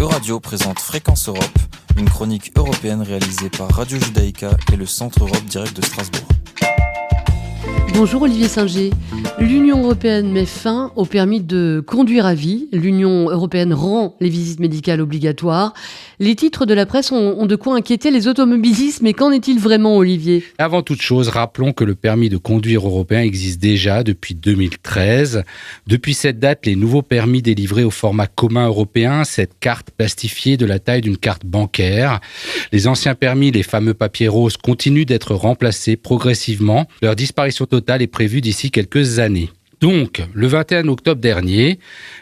Euradio présente Fréquence Europe, une chronique européenne réalisée par Radio Judaïka et le Centre Europe Direct de Strasbourg. Bonjour Olivier Singer. L'Union européenne met fin au permis de conduire à vie. L'Union européenne rend les visites médicales obligatoires. Les titres de la presse ont de quoi inquiéter les automobilistes, mais qu'en est-il vraiment, Olivier ? Avant toute chose, rappelons que le permis de conduire européen existe déjà depuis 2013. Depuis cette date, les nouveaux permis délivrés au format commun européen, cette carte plastifiée de la taille d'une carte bancaire. Les anciens permis, les fameux papiers roses, continuent d'être remplacés progressivement. Leur disparition totale est prévue d'ici quelques années. Donc, le 21 octobre dernier,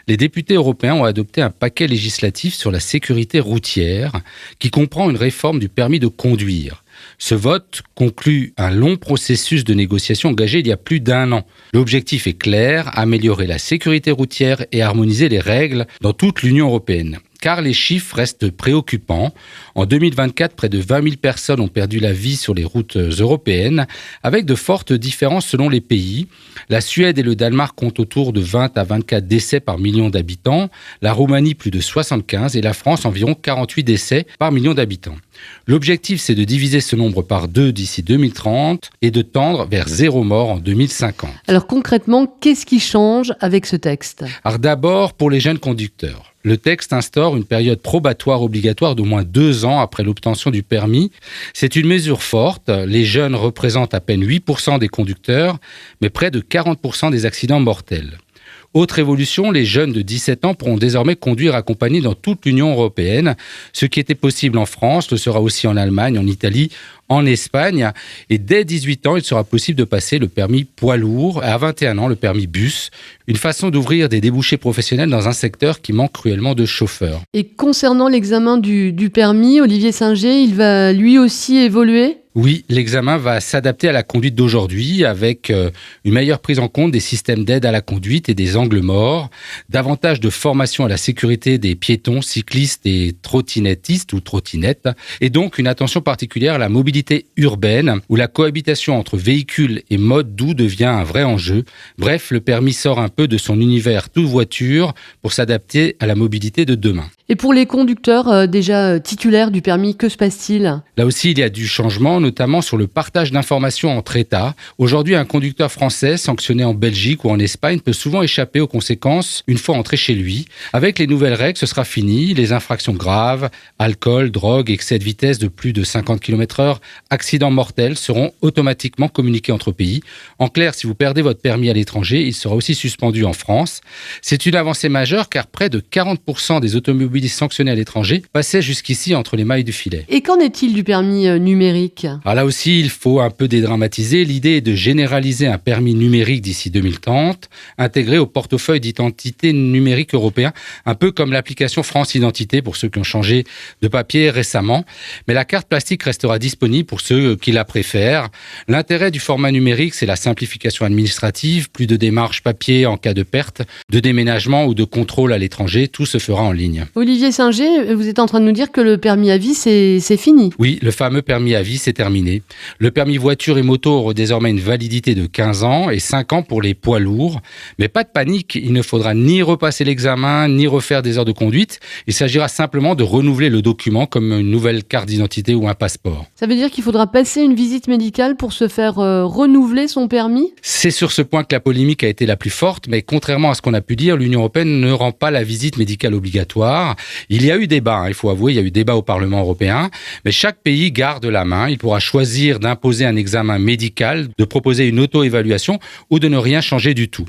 les députés européens ont adopté un paquet législatif sur la sécurité routière qui comprend une réforme du permis de conduire. Ce vote conclut un long processus de négociation engagé il y a plus d'un an. L'objectif est clair, améliorer la sécurité routière et harmoniser les règles dans toute l'Union européenne. Car les chiffres restent préoccupants. En 2024, près de 20 000 personnes ont perdu la vie sur les routes européennes, avec de fortes différences selon les pays. La Suède et le Danemark comptent autour de 20 à 24 décès par million d'habitants, la Roumanie plus de 75 et la France environ 48 décès par million d'habitants. L'objectif, c'est de diviser ce nombre par 2 d'ici 2030 et de tendre vers 0 mort en 2050. Alors concrètement, qu'est-ce qui change avec ce texte ? Alors d'abord, pour les jeunes conducteurs. Le texte instaure une période probatoire obligatoire d'au moins 2 ans après l'obtention du permis. C'est une mesure forte. Les jeunes représentent à peine 8% des conducteurs, mais près de 40% des accidents mortels. Autre évolution, les jeunes de 17 ans pourront désormais conduire accompagnés dans toute l'Union européenne. Ce qui était possible en France le sera aussi en Allemagne, en Italie, en Espagne. Et dès 18 ans, il sera possible de passer le permis poids lourd et à 21 ans, le permis bus. Une façon d'ouvrir des débouchés professionnels dans un secteur qui manque cruellement de chauffeurs. Et concernant l'examen du permis, Olivier Singer, il va lui aussi évoluer ? Oui, l'examen va s'adapter à la conduite d'aujourd'hui avec une meilleure prise en compte des systèmes d'aide à la conduite et des angles morts, davantage de formation à la sécurité des piétons, cyclistes et trottinettistes ou trottinettes, et donc une attention particulière à la mobilité urbaine où la cohabitation entre véhicules et modes doux devient un vrai enjeu. Bref, le permis sort un peu de son univers toute voiture pour s'adapter à la mobilité de demain. Et pour les conducteurs déjà titulaires du permis, que se passe-t-il ? Là aussi, il y a du changement, notamment sur le partage d'informations entre États. Aujourd'hui, un conducteur français sanctionné en Belgique ou en Espagne peut souvent échapper aux conséquences une fois entré chez lui. Avec les nouvelles règles, ce sera fini. Les infractions graves, alcool, drogue, excès de vitesse de plus de 50 km/h, accidents mortels seront automatiquement communiqués entre pays. En clair, si vous perdez votre permis à l'étranger, il sera aussi suspendu en France. C'est une avancée majeure car près de 40% des automobilistes sanctionnés à l'étranger passaient jusqu'ici entre les mailles du filet. Et qu'en est-il du permis numérique ? Alors là aussi, il faut un peu dédramatiser. L'idée est de généraliser un permis numérique d'ici 2030, intégré au portefeuille d'identité numérique européen, un peu comme l'application France Identité pour ceux qui ont changé de papier récemment. Mais la carte plastique restera disponible pour ceux qui la préfèrent. L'intérêt du format numérique, c'est la simplification administrative, plus de démarches papier en cas de perte, de déménagement ou de contrôle à l'étranger. Tout se fera en ligne. Olivier Singer, vous êtes en train de nous dire que le permis à vie, c'est fini. Oui, le fameux permis à vie, c'est terminé. Le permis voiture et moto aura désormais une validité de 15 ans et 5 ans pour les poids lourds. Mais pas de panique, il ne faudra ni repasser l'examen, ni refaire des heures de conduite. Il s'agira simplement de renouveler le document comme une nouvelle carte d'identité ou un passeport. Ça veut dire qu'il faudra passer une visite médicale pour se faire renouveler son permis ? C'est sur ce point que la polémique a été la plus forte, mais contrairement à ce qu'on a pu dire, l'Union européenne ne rend pas la visite médicale obligatoire. Il y a eu débat, il faut avouer, il y a eu débat au Parlement européen, mais chaque pays garde la main. Il pourra choisir d'imposer un examen médical, de proposer une auto-évaluation ou de ne rien changer du tout.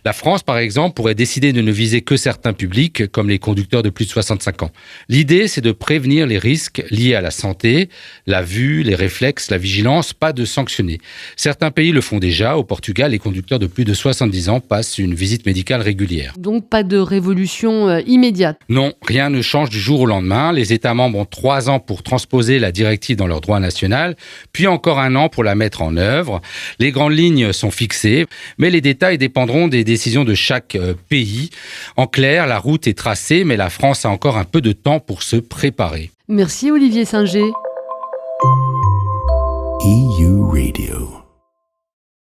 La France, par exemple, pourrait décider de ne viser que certains publics, comme les conducteurs de plus de 65 ans. L'idée, c'est de prévenir les risques liés à la santé, la vue, les réflexes, la vigilance, pas de sanctionner. Certains pays le font déjà. Au Portugal, les conducteurs de plus de 70 ans passent une visite médicale régulière. Donc pas de révolution immédiate ? Non, rien ne change du jour au lendemain. Les États membres ont 3 ans pour transposer la directive dans leur droit national, puis encore 1 an pour la mettre en œuvre. Les grandes lignes sont fixées, mais les détails dépendront des décisions de chaque pays. En clair, la route est tracée, mais la France a encore un peu de temps pour se préparer. Merci Olivier Singer. EU Radio.